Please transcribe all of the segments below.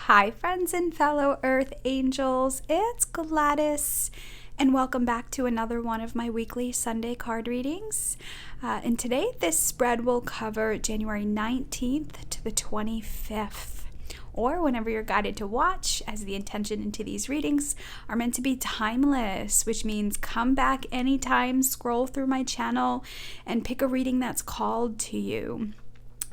Hi, friends and fellow Earth Angels. It's Gladys, and welcome back to another one of my weekly Sunday card readings. And today, this spread will cover January 19th to the 25th, or whenever you're guided to watch, as the intention into these readings are meant to be timeless, which means come back anytime, scroll through my channel, and pick a reading that's called to you.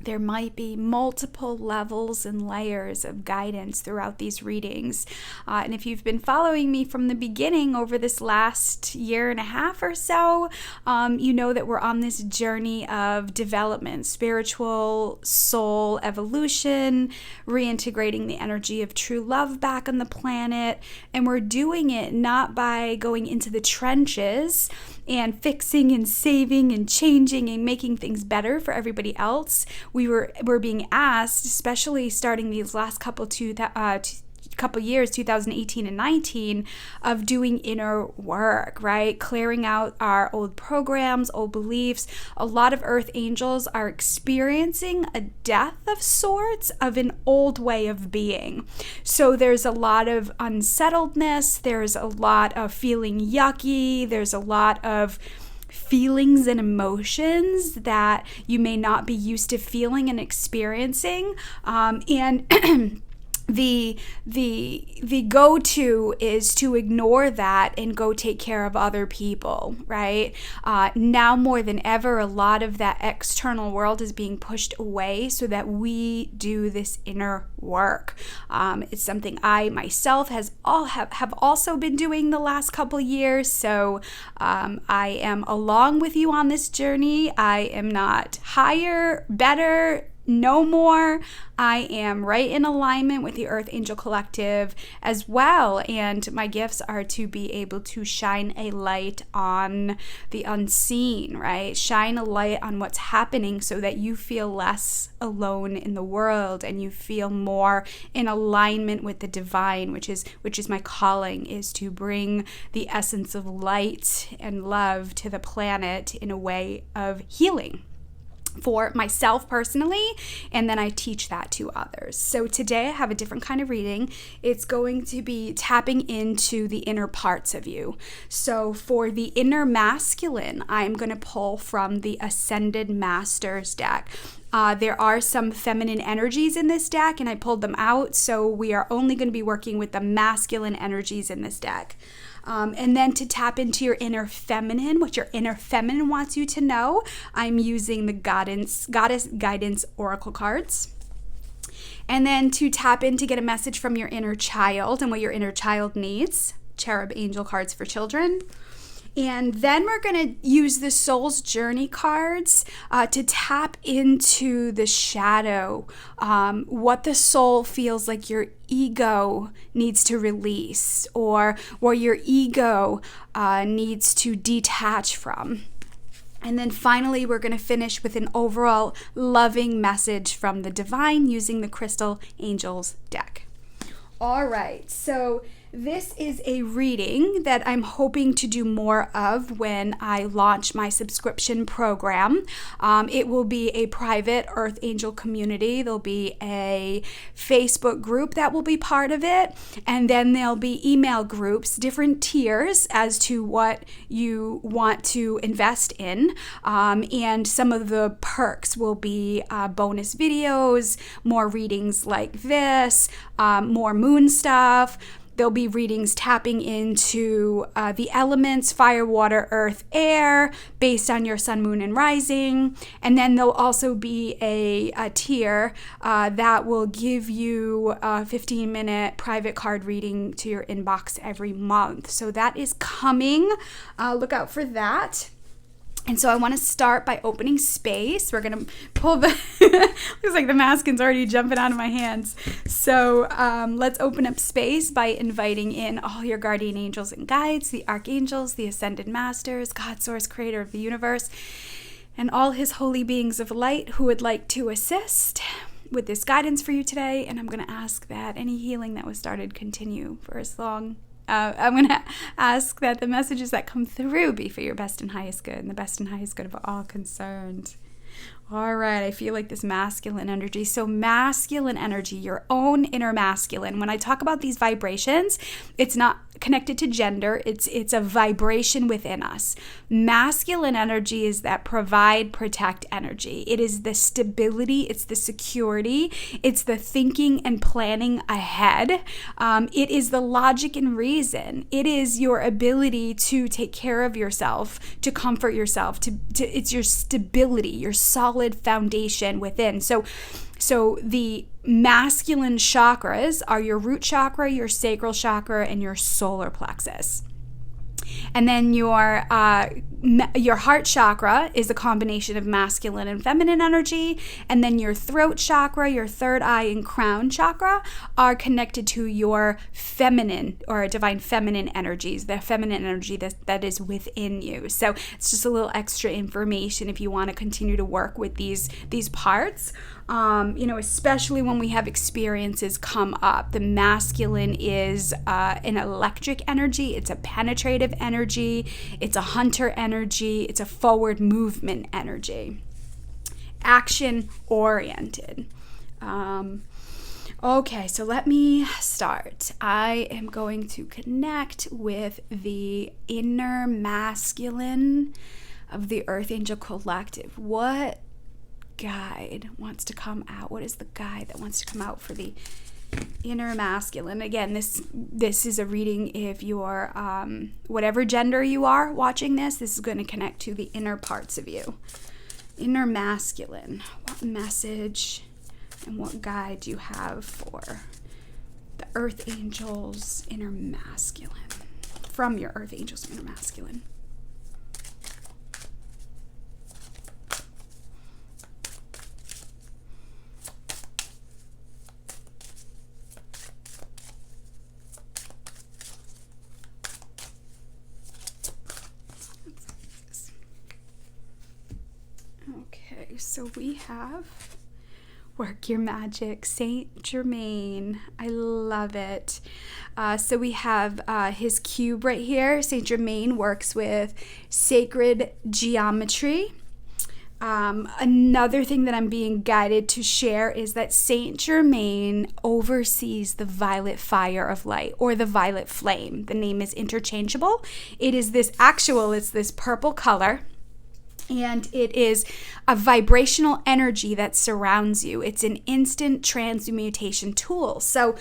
There might be multiple levels and layers of guidance throughout these readings. And if you've been following me from the beginning over this last year and a half or so, you know that we're on this journey of development, spiritual soul evolution, reintegrating the energy of true love back on the planet. And we're doing it not by going into the trenches and fixing and saving and changing and making things better for everybody else. We're being asked, especially starting these last couple years, 2018 and 19, of doing inner work, right? Clearing out our old programs, old beliefs. A lot of Earth Angels are experiencing a death of sorts of an old way of being. So there's a lot of unsettledness. There's a lot of feeling yucky. There's a lot of feelings and emotions that you may not be used to feeling and experiencing. And the go-to is to ignore that and go take care of other people, right? Now more than ever, a lot of that external world is being pushed away so that we do this inner work. It's something I myself have also been doing the last couple years. So I am along with you on this journey. I am not higher, better, no more. I am right in alignment with the Earth Angel Collective as well. And my gifts are to be able to shine a light on the unseen, right? Shine a light on what's happening so that you feel less alone in the world and you feel more in alignment with the divine, which is my calling, is to bring the essence of light and love to the planet in a way of healing for myself personally, and then I teach that to others. So today I have a different kind of reading. It's going to be tapping into the inner parts of you. So for the inner masculine, I'm going to pull from the Ascended Masters deck. There are some feminine energies in this deck, and I pulled them out, so we are only going to be working with the masculine energies in this deck. And then to tap into your inner feminine, what your inner feminine wants you to know, I'm using the Goddess Guidance Oracle cards. And then to tap in to get a message from your inner child and what your inner child needs, Cherub Angel cards for children. And then we're going to use the Soul's Journey cards to tap into the shadow, what the soul feels like your ego needs to release, or where your ego needs to detach from. And then finally, we're going to finish with an overall loving message from the divine using the Crystal Angels deck. All right, so this is a reading that I'm hoping to do more of when I launch my subscription program. It will be a private Earth Angel community. There'll be a Facebook group that will be part of it. And then there'll be email groups, different tiers as to what you want to invest in. And some of the perks will be bonus videos, more readings like this, more moon stuff. There'll be readings tapping into the elements, fire, water, earth, air, based on your sun, moon, and rising. And then there'll also be a tier that will give you a 15-minute private card reading to your inbox every month. So that is coming. Look out for that. And so I want to start by opening space. We're going to pull the, looks like the maskin's already jumping out of my hands. So let's open up space by inviting in all your guardian angels and guides, the archangels, the ascended masters, God, source, creator of the universe, and all his holy beings of light who would like to assist with this guidance for you today. And I'm going to ask that any healing that was started continue for as long I'm going to ask that the messages that come through be for your best and highest good and the best and highest good of all concerned. All right, I feel like this masculine energy. So masculine energy, your own inner masculine. When I talk about these vibrations, it's not connected to gender. It's a vibration within us. Masculine energy is that provide, protect energy. It is the stability, it's the security, it's the thinking and planning ahead. It is the logic and reason. It is your ability to take care of yourself, to comfort yourself, it's your stability, your solid foundation within. So the masculine chakras are your root chakra, your sacral chakra, and your solar plexus. And then your heart chakra is a combination of masculine and feminine energy. And then your throat chakra, your third eye, and crown chakra are connected to your feminine or divine feminine energies, the feminine energy that is within you. So it's just a little extra information if you want to continue to work with these parts. Especially when we have experiences come up. The masculine is an electric energy. It's a penetrative energy. It's a hunter energy. It's a forward movement energy. Action oriented. Okay, so let me start. I am going to connect with the inner masculine of the Earth Angel Collective. What guide wants to come out? What is the guide that wants to come out for the inner masculine? Again, this is a reading if you're whatever gender you are watching this is going to connect to the inner parts of you. Inner masculine. What message and what guide do you have for the Earth Angels inner masculine? From your Earth Angels inner masculine. Okay, so we have Work Your Magic, Saint Germain. I love it. So we have his cube right here. Saint Germain works with sacred geometry. Another thing that I'm being guided to share is that Saint Germain oversees the violet fire of light, or the violet flame. The name is interchangeable. It's this purple color. And it is a vibrational energy that surrounds you. It's an instant transmutation tool. So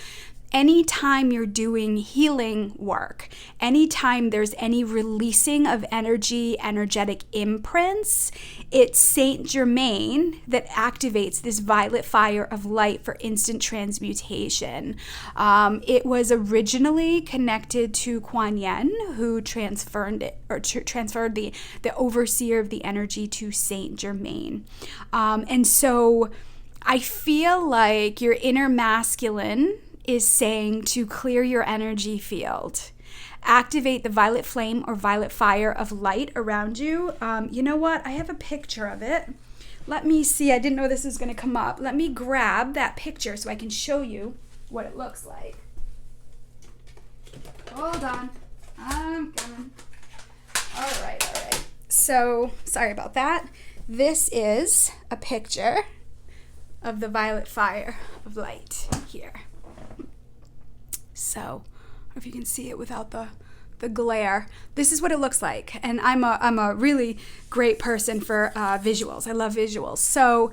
anytime you're doing healing work, anytime there's any releasing of energetic imprints, it's Saint Germain that activates this violet fire of light for instant transmutation. It was originally connected to Kuan Yin, who transferred the overseer of the energy to Saint Germain. And so I feel like your inner masculine is saying to clear your energy field. Activate the violet flame or violet fire of light around you. You know what? I have a picture of it. Let me see. I didn't know this was going to come up. Let me grab that picture so I can show you what it looks like. Hold on. I'm coming. All right. So, sorry about that. This is a picture of the violet fire of light here. So, I don't know if you can see it without the glare. This is what it looks like. And I'm a really great person for visuals. I love visuals. So,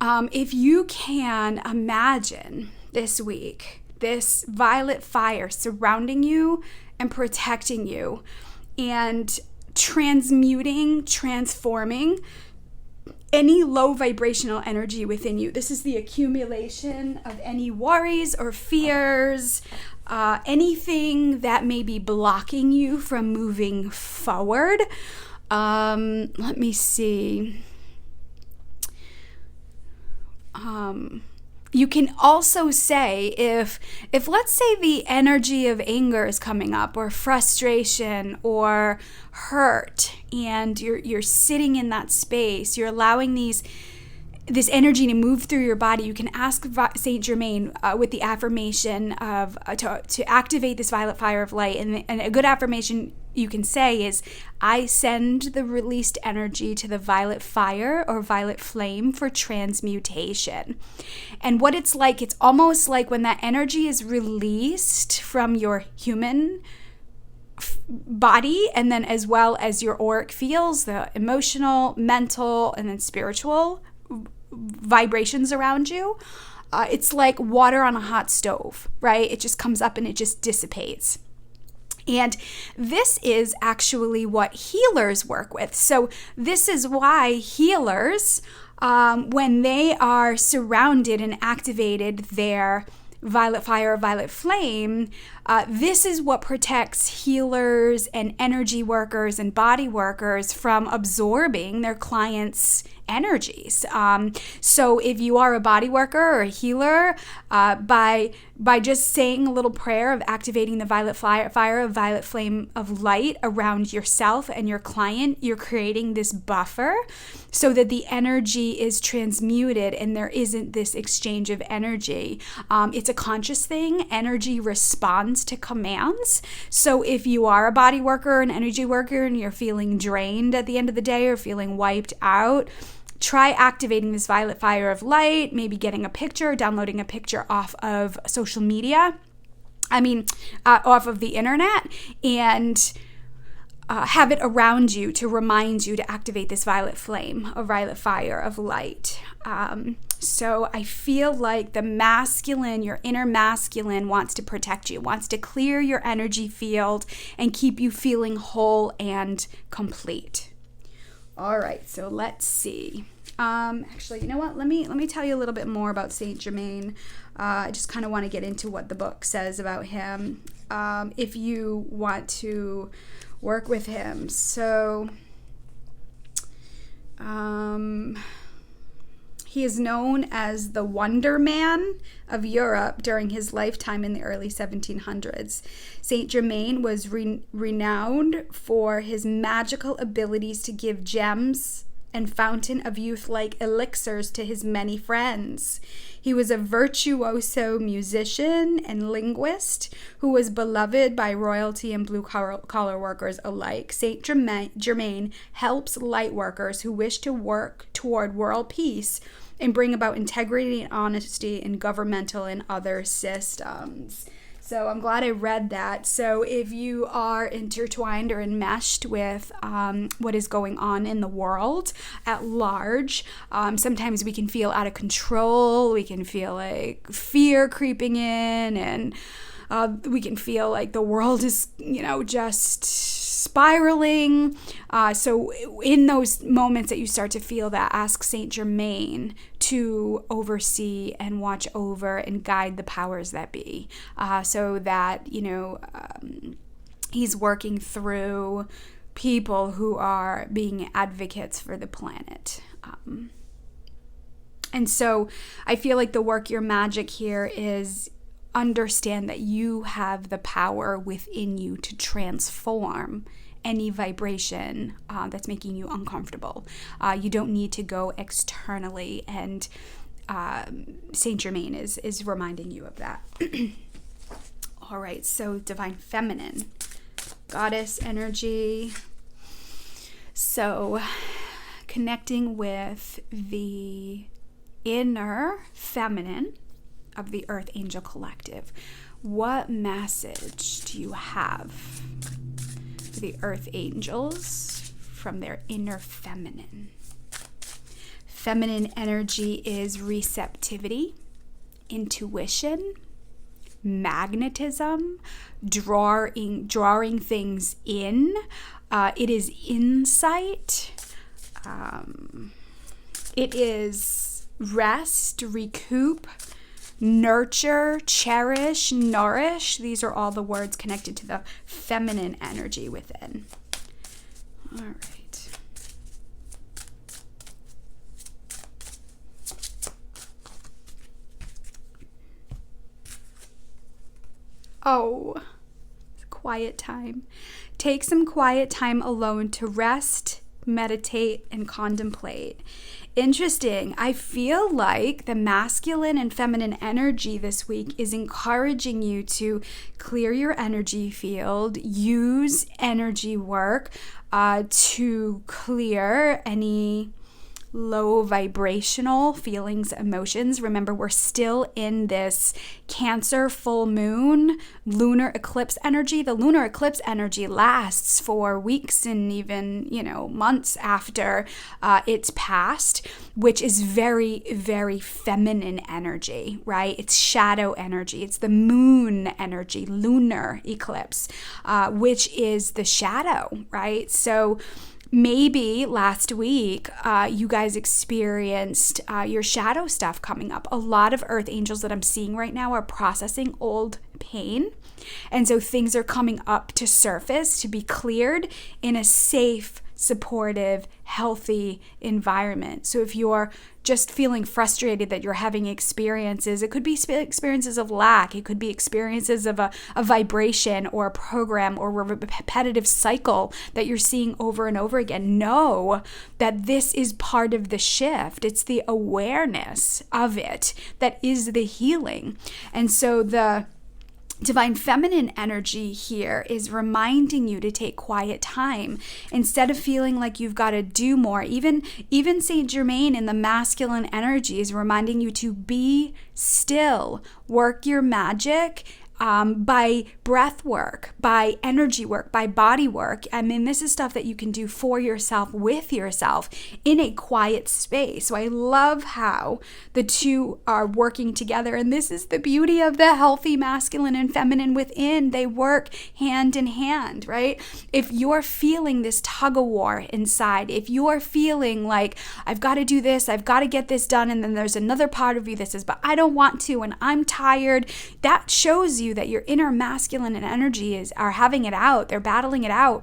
if you can imagine this week, this violet fire surrounding you and protecting you and transforming any low vibrational energy within you. This is the accumulation of any worries or fears, anything that may be blocking you from moving forward. Let me see. You can also say if let's say the energy of anger is coming up, or frustration or hurt, and you're sitting in that space, you're allowing this energy to move through your body, you can ask Saint Germain with the affirmation of to activate this violet fire of light. And a good affirmation you can say is, I send the released energy to the violet fire or violet flame for transmutation. And what it's like, it's almost like when that energy is released from your human body, and then as well as your auric fields, the emotional, mental, and then spiritual vibrations around you, it's like water on a hot stove, right? It just comes up and it just dissipates. And this is actually what healers work with. So this is why healers, when they are surrounded and activated their violet fire or violet flame, this is what protects healers and energy workers and body workers from absorbing their clients' energies. So if you are a body worker or a healer, by just saying a little prayer of activating the violet fire, violet flame of light around yourself and your client, you're creating this buffer so that the energy is transmuted and there isn't this exchange of energy. It's a conscious thing. Energy responds to commands. So if you are a body worker, an energy worker, and you're feeling drained at the end of the day or feeling wiped out, try activating this violet fire of light, maybe getting a picture, downloading a picture off of social media, off of the internet, and have it around you to remind you to activate this violet flame or violet fire of light. So I feel like the masculine, your inner masculine, wants to protect you, wants to clear your energy field and keep you feeling whole and complete. All right, so let's see. Actually, you know what? Let me tell you a little bit more about Saint Germain. I just kind of want to get into what the book says about him, if you want to work with him. So, he is known as the Wonder Man of Europe during his lifetime in the early 1700s. Saint Germain was renowned for his magical abilities to give gems and fountain of youth-like elixirs to his many friends. He was a virtuoso musician and linguist who was beloved by royalty and blue-collar workers alike. Saint Germain helps light workers who wish to work toward world peace and bring about integrity and honesty in governmental and other systems. So I'm glad I read that. So if you are intertwined or enmeshed with what is going on in the world at large, sometimes we can feel out of control. We can feel like fear creeping in, and we can feel like the world is, just spiraling. So in those moments that you start to feel that, ask Saint Germain to oversee and watch over and guide the powers that be, so that, he's working through people who are being advocates for the planet. And so I feel like the work your magic here is understand that you have the power within you to transform any vibration that's making you uncomfortable. You don't need to go externally, and Saint Germain is reminding you of that. All right, so Divine Feminine, Goddess energy. So connecting with the inner feminine of the Earth Angel Collective. What message do you have for the Earth Angels from their inner feminine? Feminine energy is receptivity, intuition, magnetism, drawing things in. It is insight. It is rest, recoup, nurture, cherish, nourish. These are all the words connected to the feminine energy within. All right. Oh, quiet time. Take some quiet time alone to rest, meditate, and contemplate. Interesting. I feel like the masculine and feminine energy this week is encouraging you to clear your energy field, use energy work to clear any low vibrational feelings, emotions. Remember, we're still in this Cancer full moon, lunar eclipse energy. The lunar eclipse energy lasts for weeks and even, months after it's passed, which is very, very feminine energy, right? It's shadow energy. It's the moon energy, lunar eclipse, which is the shadow, right? So maybe last week you guys experienced your shadow stuff coming up. A lot of earth angels that I'm seeing right now are processing old pain. And so things are coming up to surface to be cleared in a safe, supportive, healthy environment. So if you're just feeling frustrated that you're having experiences, it could be experiences of lack, it could be experiences of a vibration or a program or a repetitive cycle that you're seeing over and over again. Know that this is part of the shift. It's the awareness of it that is the healing. And so the divine feminine energy here is reminding you to take quiet time instead of feeling like you've got to do more. Even Saint Germain in the masculine energy is reminding you to be still, work your magic by breath work, by energy work, by body work. I mean, this is stuff that you can do for yourself, with yourself, in a quiet space. So I love how the two are working together. And this is the beauty of the healthy masculine and feminine within. They work hand in hand, right? If you're feeling this tug of war inside, if you're feeling like, I've got to do this, I've got to get this done, and then there's another part of you that says, but I don't want to, and I'm tired, that shows you that your inner masculine and energy are having it out. They're battling it out.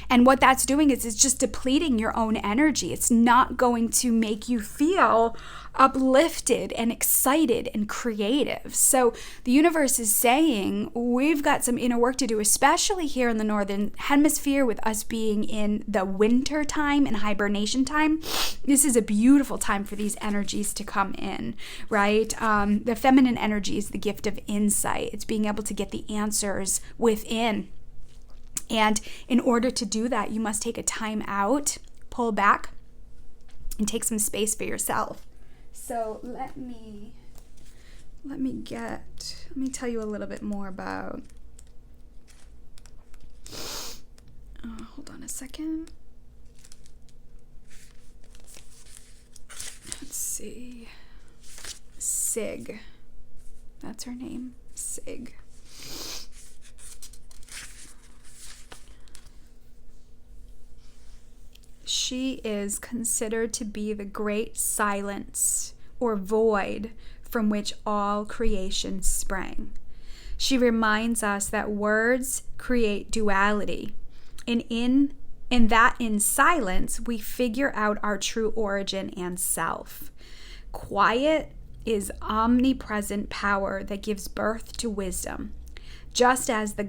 And what that's doing is it's just depleting your own energy. It's not going to make you feel uplifted and excited and creative. So the universe is saying we've got some inner work to do, especially here in the northern hemisphere with us being in the winter time and hibernation time. This is a beautiful time for these energies to come in, right? The feminine energy is the gift of insight. It's being able to get the answers within. And in order to do that, you must take a time out, pull back, and take some space for yourself. So let me tell you a little bit more about, hold on a second. Let's see. Sig. That's her name. Sig. She is considered to be the great silence or void from which all creation sprang. She reminds us that words create duality, and in silence we figure out our true origin and self. Quiet is omnipresent power that gives birth to wisdom, just as the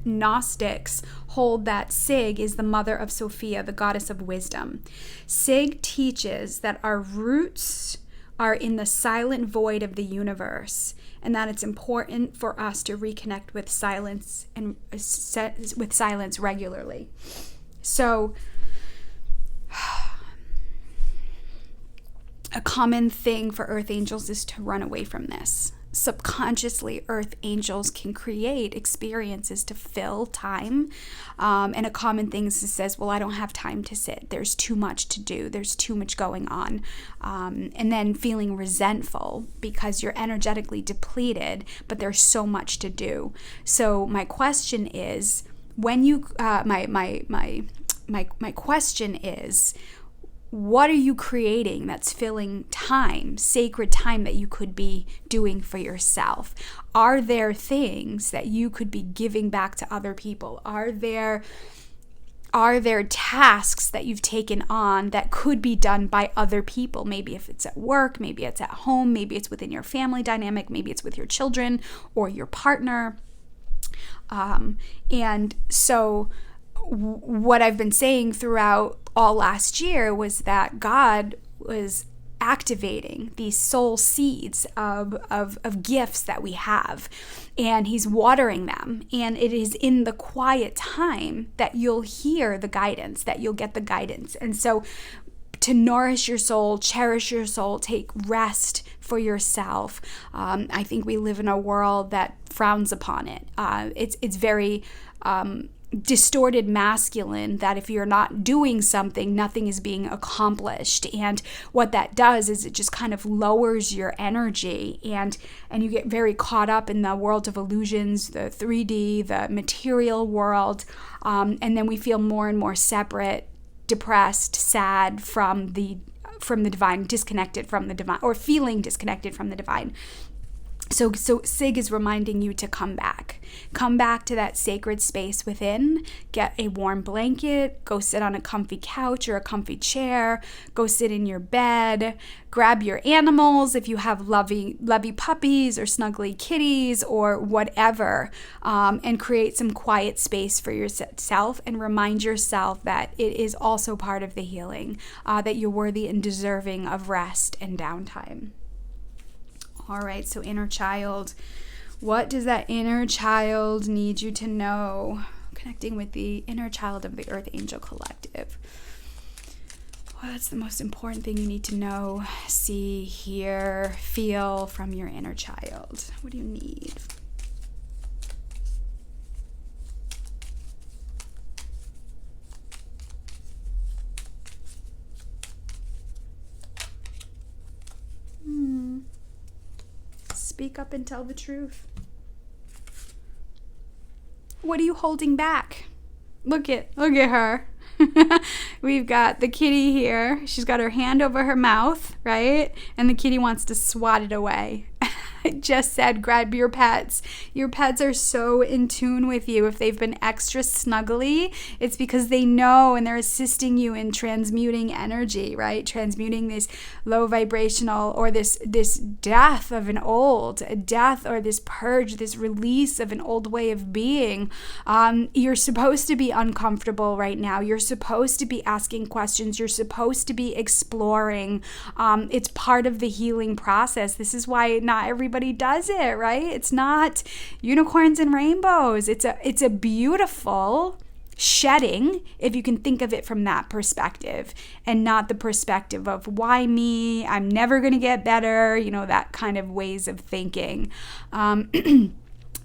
Gnostics hold that Sig is the mother of Sophia, the goddess of wisdom. Sig teaches that our roots are in the silent void of the universe, and that it's important for us to reconnect with silence and with silence regularly. So a common thing for earth angels is to run away from this. Subconsciously, earth angels can create experiences to fill time. And a common thing is it says, well, I don't have time to sit. There's too much to do. There's too much going on. And then feeling resentful because you're energetically depleted, but there's so much to do. So my question is, when you, my question is, what are you creating that's filling time, sacred time that you could be doing for yourself? Are there things that you could be giving back to other people? Are there tasks that you've taken on that could be done by other people? Maybe if it's at work, maybe it's at home, maybe it's within your family dynamic, maybe it's with your children or your partner. And so what I've been saying throughout all last year was that God was activating these soul seeds of gifts that we have, and he's watering them, and it is in the quiet time that you'll hear the guidance, that you'll get the guidance. And so to nourish your soul, cherish your soul, take rest for yourself. I think we live in a world that frowns upon it. It's very distorted masculine, that if you're not doing something, nothing is being accomplished. And what that does is it just kind of lowers your energy, and you get very caught up in the world of illusions, the 3D, the material world, and then we feel more and more separate, depressed, sad from the divine, disconnected from the divine, or feeling disconnected from the divine. So Sig is reminding you to come back to that sacred space within. Get a warm blanket, go sit on a comfy couch or a comfy chair, go sit in your bed, grab your animals if you have lovey puppies or snuggly kitties or whatever, and create some quiet space for yourself, and remind yourself that it is also part of the healing, that you're worthy and deserving of rest and downtime. All right, so inner child. What does that inner child need you to know? Connecting with the inner child of the Earth Angel Collective. What's the most important thing you need to know, see, hear, feel from your inner child? What do you need? Speak up and tell the truth. What are you holding back? Look at her. We've got the kitty here. She's got her hand over her mouth, right? And the kitty wants to swat it away. I just said, grab your pets. Your pets are so in tune with you. If they've been extra snuggly, it's because they know, and they're assisting you in transmuting energy, right? Transmuting this low vibrational, or this death of an old, a death, or this purge, this release of an old way of being. You're supposed to be uncomfortable right now. You're supposed to be asking questions. You're supposed to be exploring. It's part of the healing process. This is why not everybody does it, right? It's not unicorns and rainbows. It's a beautiful shedding, if you can think of it from that perspective, and not the perspective of why me, I'm never going to get better, that kind of ways of thinking.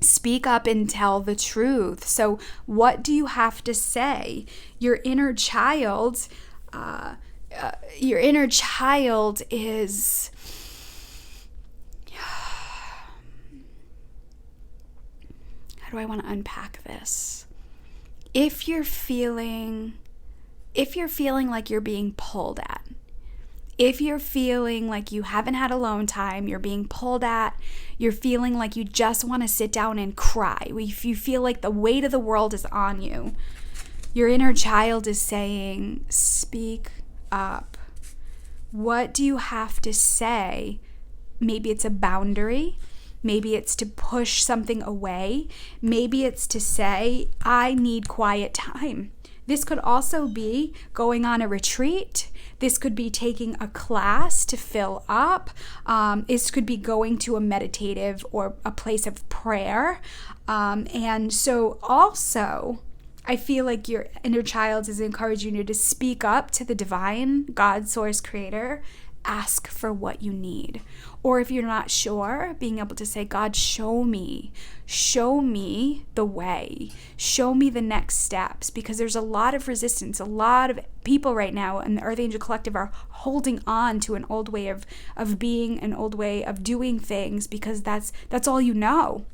Speak up and tell the truth. So what do you have to say? Your inner child is... How do I want to unpack this? If you're feeling like you're being pulled at, if you're feeling like you haven't had alone time, you're being pulled at, you're feeling like you just want to sit down and cry, if you feel like the weight of the world is on you, your inner child is saying, speak up. What do you have to say? Maybe it's a boundary. Maybe it's to push something away. Maybe it's to say, I need quiet time. This could also be going on a retreat. This could be taking a class to fill up. This could be going to a meditative or a place of prayer. And so also, I feel like your inner child is encouraging you to speak up to the divine, God, source, creator. Ask for what you need. Or if you're not sure, being able to say, God, show me the way, show me the next steps, because there's a lot of resistance. A lot of people right now in the Earth Angel Collective are holding on to an old way of being, an old way of doing things, because that's all you know.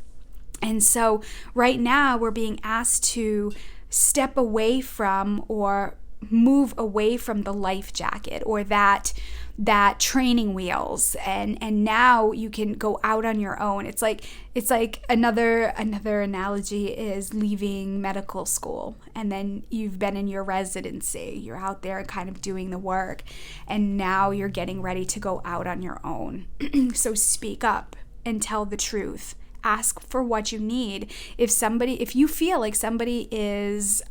And so right now we're being asked to step away from, or move away from, the life jacket, or that training wheels, and now you can go out on your own. It's like another analogy is leaving medical school, and then you've been in your residency, you're out there kind of doing the work, and now you're getting ready to go out on your own. So speak up and tell the truth. Ask for what you need. If you feel like somebody is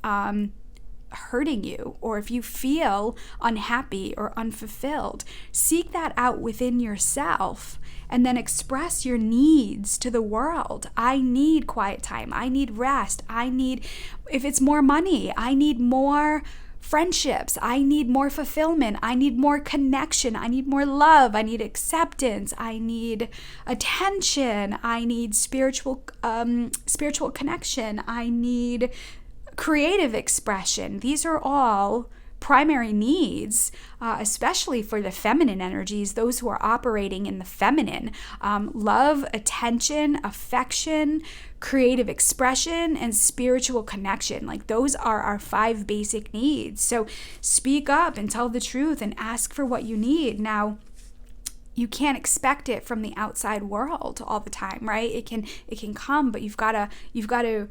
hurting you, or if you feel unhappy or unfulfilled, seek that out within yourself and then express your needs to the world. I need quiet time. I need rest. If it's more money, I need more friendships. I need more fulfillment. I need more connection. I need more love. I need acceptance. I need attention. I need spiritual connection. I need creative expression. These are all primary needs, especially for the feminine energies, those who are operating in the feminine. Love, attention, affection, creative expression, and spiritual connection. Like, those are our 5 basic needs. So speak up and tell the truth and ask for what you need. Now, you can't expect it from the outside world all the time, right? It can come, but you've got to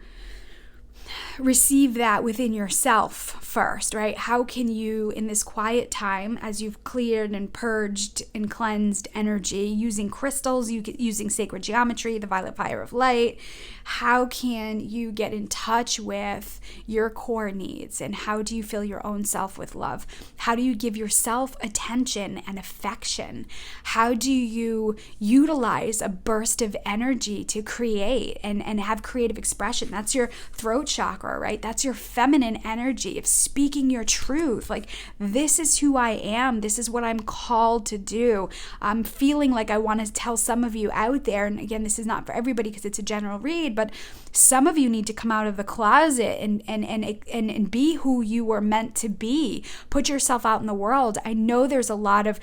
receive that within yourself first, right? How can you, in this quiet time, as you've cleared and purged and cleansed energy using crystals, using sacred geometry, the violet fire of light, how can you get in touch with your core needs? And how do you fill your own self with love? How do you give yourself attention and affection? How do you utilize a burst of energy to create and have creative expression? That's your throat chakra, right? That's your feminine energy of speaking your truth. Like, this is who I am. This is what I'm called to do. I'm feeling like I want to tell some of you out there, and again, this is not for everybody because it's a general read, but some of you need to come out of the closet and be who you were meant to be. Put yourself out in the world. I know there's a lot of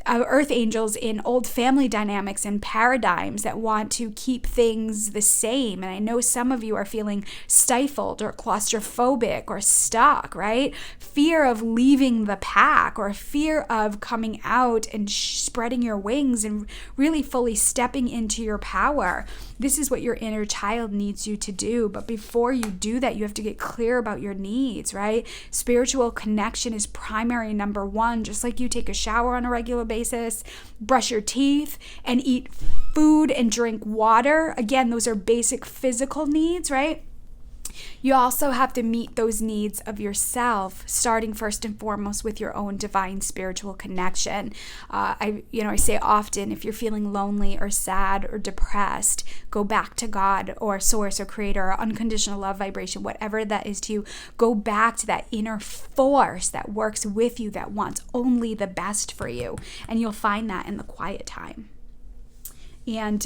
earth angels in old family dynamics and paradigms that want to keep things the same. And I know some of you are feeling stifled or claustrophobic or stuck, right? Fear of leaving the pack, or fear of coming out and spreading your wings and really fully stepping into your power. This is what your inner child needs you to do. But before you do that, you have to get clear about your needs, right? Spiritual connection is primary number 1. Just like you take a shower on a regular basis, brush your teeth, and eat food and drink water. Again, those are basic physical needs, right? You also have to meet those needs of yourself, starting first and foremost with your own divine spiritual connection. I say often, if you're feeling lonely or sad or depressed, go back to God or source or creator or unconditional love vibration, whatever that is to you. Go back to that inner force that works with you, that wants only the best for you. And you'll find that in the quiet time. And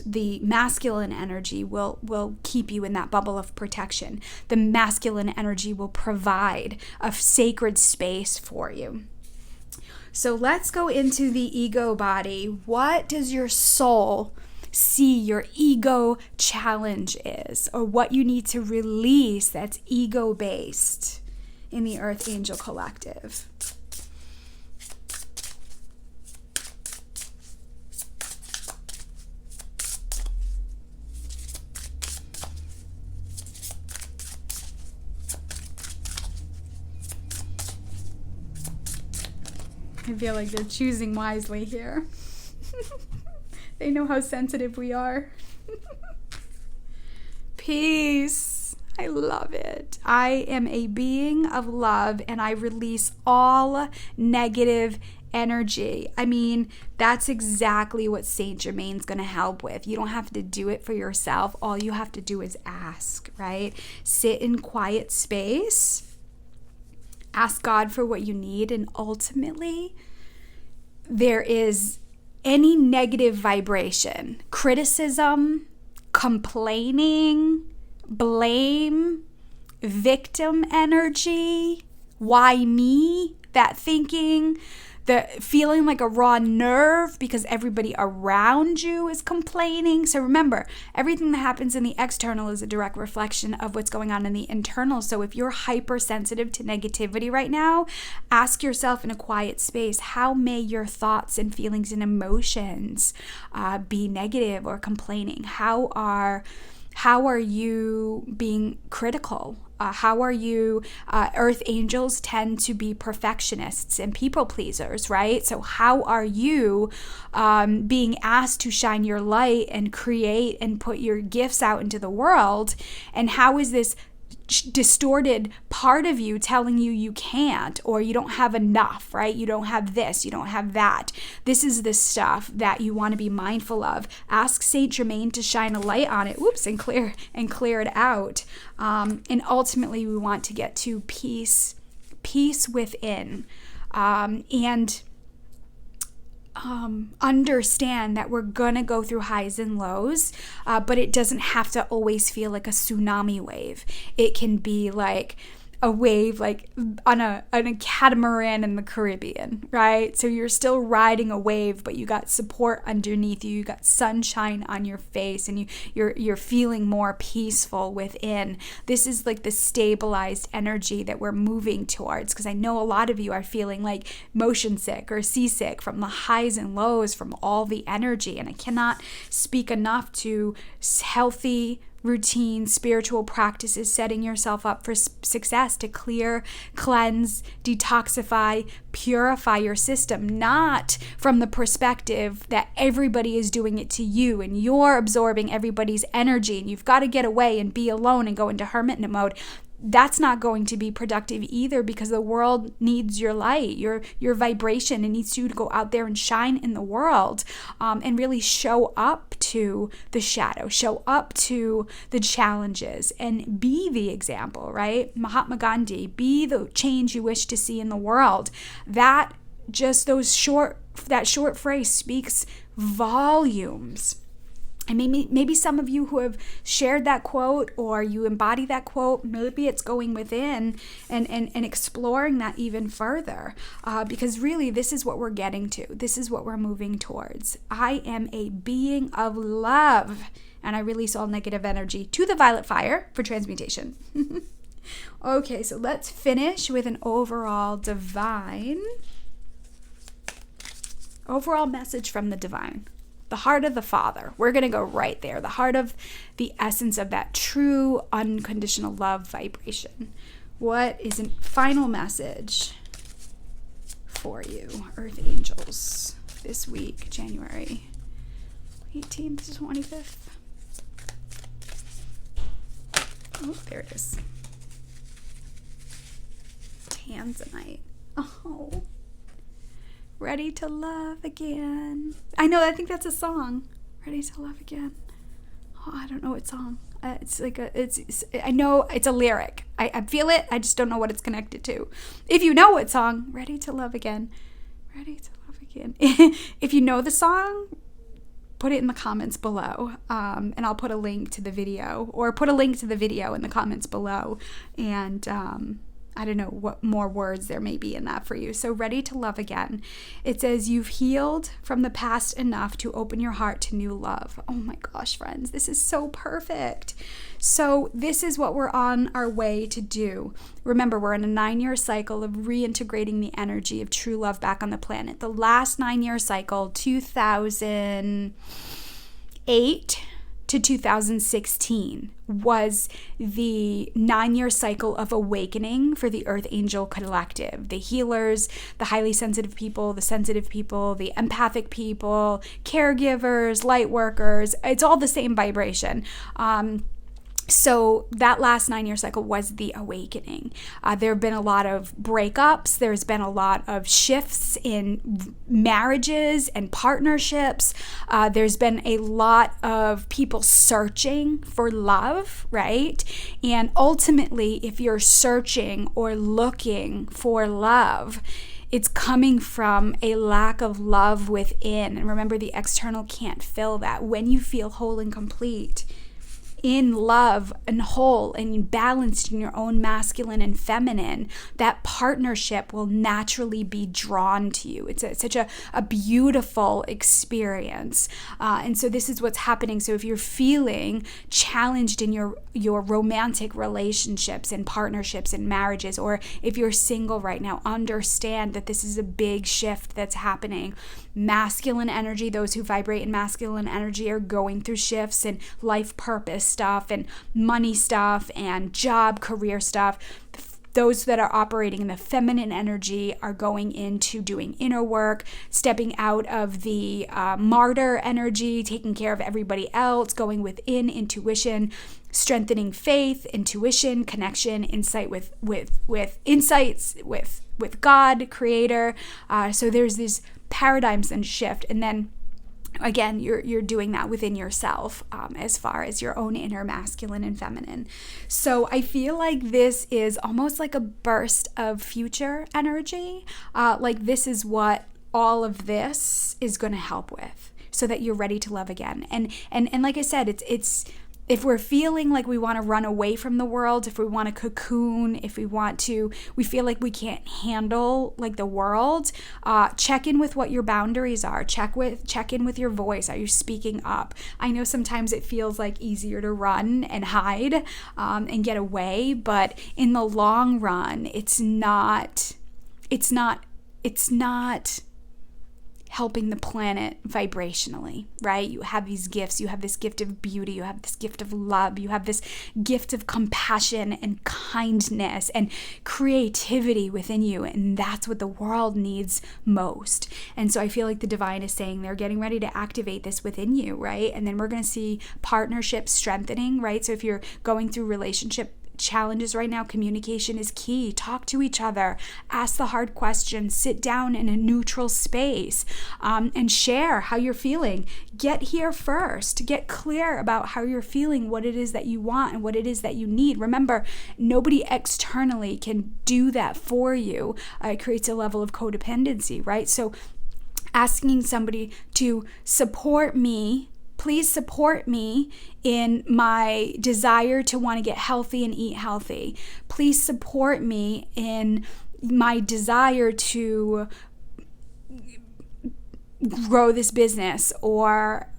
the masculine energy will keep you in that bubble of protection. The masculine energy will provide a sacred space for you. So let's go into the ego body. What does your soul see your ego challenge is, or what you need to release that's ego-based in the Earth Angel Collective? I feel like they're choosing wisely here. They know how sensitive we are. Peace. I love it. I am a being of love, and I release all negative energy. I mean, that's exactly what Saint Germain's going to help with. You don't have to do it for yourself. All you have to do is ask, right? Sit in quiet space. Ask God for what you need, and ultimately, there is any negative vibration, criticism, complaining, blame, victim energy, why me, that thinking, the feeling like a raw nerve because everybody around you is complaining. So remember, everything that happens in the external is a direct reflection of what's going on in the internal. So if you're hypersensitive to negativity right now, ask yourself in a quiet space, how may your thoughts and feelings and emotions be negative or complaining? How are you being critical? How are you? Earth angels tend to be perfectionists and people pleasers, right? So how are you being asked to shine your light and create and put your gifts out into the world? And how is this distorted part of you telling you you can't, or you don't have enough, right? You don't have this, you don't have that. This is the stuff that you want to be mindful of. Ask Saint Germain to shine a light on it, and clear it out. And ultimately, we want to get to peace within, and understand that we're gonna go through highs and lows, but it doesn't have to always feel like a tsunami wave. It can be like a wave like on a catamaran in the Caribbean, right? So you're still riding a wave, but you got support underneath you, you got sunshine on your face, and you're feeling more peaceful within. This is like the stabilized energy that we're moving towards, because I know a lot of you are feeling like motion sick or seasick from the highs and lows from all the energy, and I cannot speak enough to healthy routine, spiritual practices, setting yourself up for success to clear, cleanse, detoxify, purify your system, not from the perspective that everybody is doing it to you and you're absorbing everybody's energy and you've got to get away and be alone and go into hermit mode. That's not going to be productive either, because the world needs your light, your vibration. It needs you to go out there and shine in the world, and really show up to the shadow, show up to the challenges, and be the example, right? Mahatma Gandhi, be the change you wish to see in the world. That short phrase speaks volumes. And maybe some of you who have shared that quote, or you embody that quote, maybe it's going within and exploring that even further, because really this is what we're getting to. This is what we're moving towards. I am a being of love, and I release all negative energy to the violet fire for transmutation. Okay, so let's finish with an overall message from the divine. The heart of the Father. We're going to go right there. The heart of the essence of that true unconditional love vibration. What is a final message for you, Earth Angels, this week, January 18th to 25th? Oh, there it is. Tanzanite. Oh. Ready to love again. I think that's a song. Ready to love again. Oh, I don't know what song. I know it's a lyric. I feel it. I just don't know what it's connected to. If you know what song, Ready to love again. Ready to love again. If you know the song, put it in the comments below. And I'll put a link to the video, or put a link to the video in the comments below. And, I don't know what more words there may be in that for you. So Ready to love again. It says, you've healed from the past enough to open your heart to new love. Oh my gosh, friends, this is so perfect. So this is what we're on our way to do. Remember, we're in a 9-year cycle of reintegrating the energy of true love back on the planet. The last 9-year cycle, 2008 to 2016, was the 9-year cycle of awakening for the Earth Angel Collective. The healers, the highly sensitive people, the sensitive people, the empathic people, caregivers, light workers. It's all the same vibration. So that last 9-year cycle was the awakening. There have been a lot of breakups. There's been a lot of shifts in marriages and partnerships. There's been a lot of people searching for love, right? And ultimately, if you're searching or looking for love, it's coming from a lack of love within. And remember, the external can't fill that. When you feel whole and complete, in love and whole and balanced in your own masculine and feminine, that partnership will naturally be drawn to you. It's such a beautiful experience. And so this is what's happening. So if you're feeling challenged in your romantic relationships and partnerships and marriages, or if you're single right now, understand that this is a big shift that's happening. Masculine energy, those who vibrate in masculine energy, are going through shifts in life purpose stuff and money stuff and job, career stuff. those that are operating in the feminine energy are going into doing inner work, stepping out of the martyr energy, taking care of everybody else, going within, intuition, strengthening faith, intuition, connection, insight with insights with God, creator. So there's these paradigms and shift. And then again, you're doing that within yourself, as far as your own inner masculine and feminine. So I feel like this is almost like a burst of future energy. Like this is what all of this is going to help with, so that you're ready to love again. And like I said, it's if we're feeling like we want to run away from the world, if we want to cocoon, if we feel like we can't handle like the world, check in with what your boundaries are. Check in with your voice. Are you speaking up? I know sometimes it feels like easier to run and hide and get away, but in the long run, it's not helping the planet vibrationally, right? You have these gifts. You have this gift of beauty. You have this gift of love. You have this gift of compassion and kindness and creativity within you. And that's what the world needs most. And so I feel like the divine is saying they're getting ready to activate this within you, right? And then we're going to see partnerships strengthening, right? So if you're going through relationship challenges right now, communication is key. Talk to each other, ask the hard questions, sit down in a neutral space, and share how you're feeling. Get here first. Get clear about how you're feeling, what it is that you want and what it is that you need. Remember, nobody externally can do that for you. It creates a level of codependency, right? So asking somebody to support me, please support me in my desire to want to get healthy and eat healthy. Please support me in my desire to grow this business, or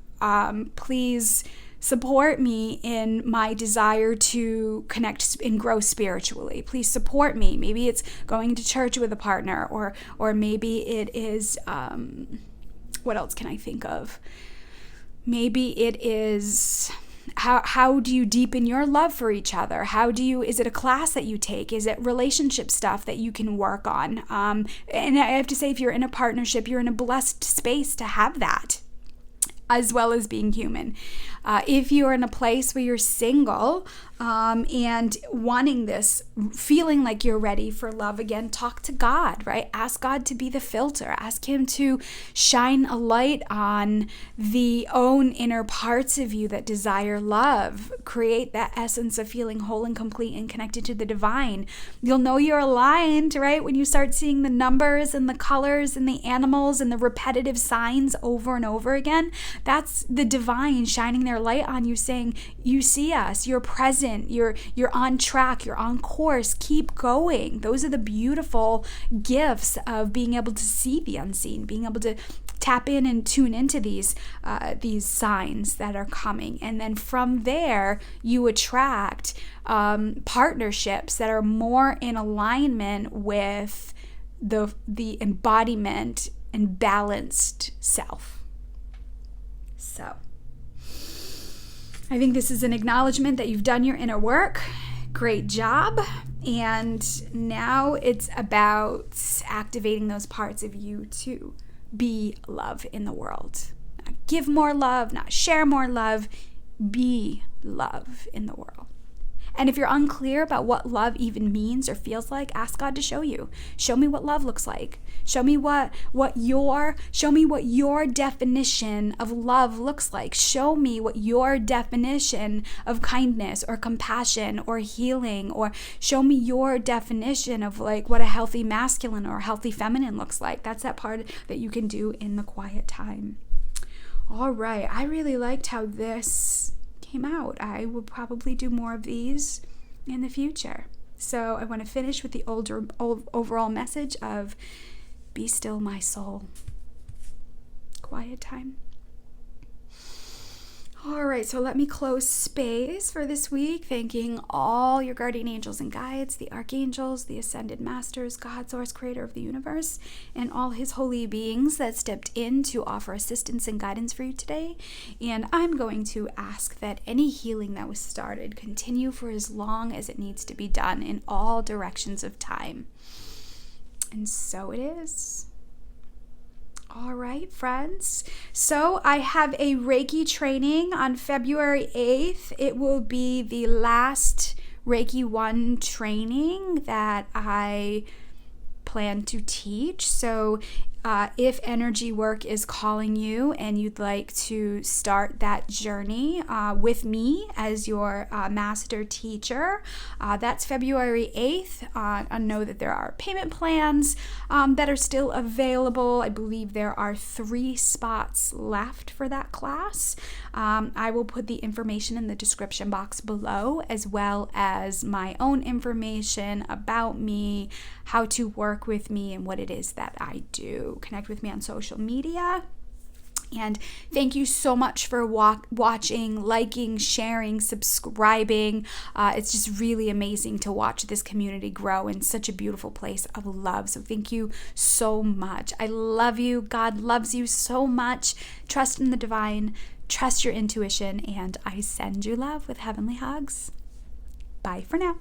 please support me in my desire to connect and grow spiritually. Please support me. Maybe it's going to church with a partner, or maybe it is, what else can I think of? Maybe it is, how do you deepen your love for each other? Is it a class that you take? Is it relationship stuff that you can work on? And I have to say, if you're in a partnership, you're in a blessed space to have that, as well as being human. If you're in a place where you're single and wanting this, feeling like you're ready for love again, talk to God, right? Ask God to be the filter. Ask Him to shine a light on the own inner parts of you that desire love. Create that essence of feeling whole and complete and connected to the divine. You'll know you're aligned, right? When you start seeing the numbers and the colors and the animals and the repetitive signs over and over again. That's the divine shining their light on you, saying, you see us, you're present, you're on track, you're on course, keep going. Those are the beautiful gifts of being able to see the unseen, being able to tap in and tune into these signs that are coming. And then from there, you attract partnerships that are more in alignment with the embodiment and balanced self. So I think this is an acknowledgement that you've done your inner work. Great job. And now it's about activating those parts of you to be love in the world. Not give more love, not share more love. Be love in the world. And if you're unclear about what love even means or feels like, ask God to show you. Show me what love looks like. Show me what your definition of love looks like. Show me what your definition of kindness or compassion or healing, or show me your definition of like what a healthy masculine or a healthy feminine looks like. That's that part that you can do in the quiet time. All right. I really liked how this came out. I will probably do more of these in the future. So I want to finish with the overall message of be still, my soul. Quiet time. All right, so let me close space for this week, thanking all your guardian angels and guides, the archangels, the ascended masters, God, source, creator of the universe, and all his holy beings that stepped in to offer assistance and guidance for you today. And I'm going to ask that any healing that was started continue for as long as it needs to be done in all directions of time. And so it is. All right, friends. So I have a Reiki training on February 8th. It will be the last Reiki 1 training that I plan to teach. So if energy work is calling you and you'd like to start that journey with me as your master teacher, that's February 8th. I know that there are payment plans that are still available. I believe there are 3 spots left for that class. I will put the information in the description box below, as well as my own information about me, how to work with me, and what it is that I do. Connect with me on social media. And thank you so much for watching, liking, sharing, subscribing. It's just really amazing to watch this community grow in such a beautiful place of love. So thank you so much. I love you. God loves you so much. Trust in the divine. Trust your intuition. And I send you love with heavenly hugs. Bye for now.